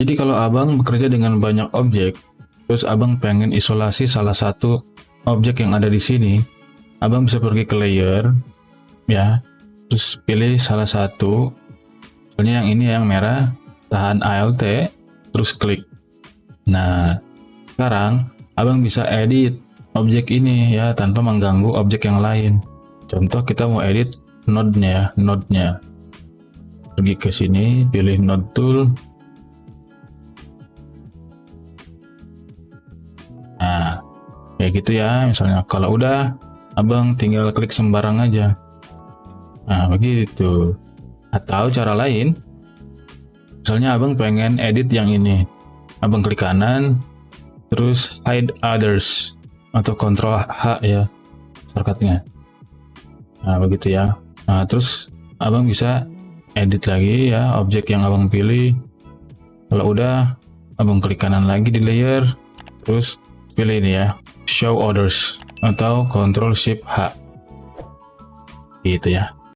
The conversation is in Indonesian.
Jadi kalau abang bekerja dengan banyak objek, terus abang pengen isolasi salah satu objek yang ada di sini, abang bisa pergi ke layer, ya, terus pilih salah satu, misalnya yang ini yang merah, tahan Alt, terus klik. Nah, sekarang abang bisa edit objek ini ya tanpa mengganggu objek yang lain. Contoh kita mau edit node-nya, pergi ke sini, pilih node tool. Nah, kayak gitu ya. Misalnya kalau udah, abang tinggal klik sembarang aja. Nah, begitu. Atau cara lain, misalnya abang pengen edit yang ini, abang klik kanan, terus hide others atau Ctrl H ya shortcutnya. Nah, begitu ya. Nah, terus abang bisa edit lagi ya objek yang abang pilih. Kalau udah, abang klik kanan lagi di layer, terus pilih ini ya, show others atau Ctrl Shift H gitu ya.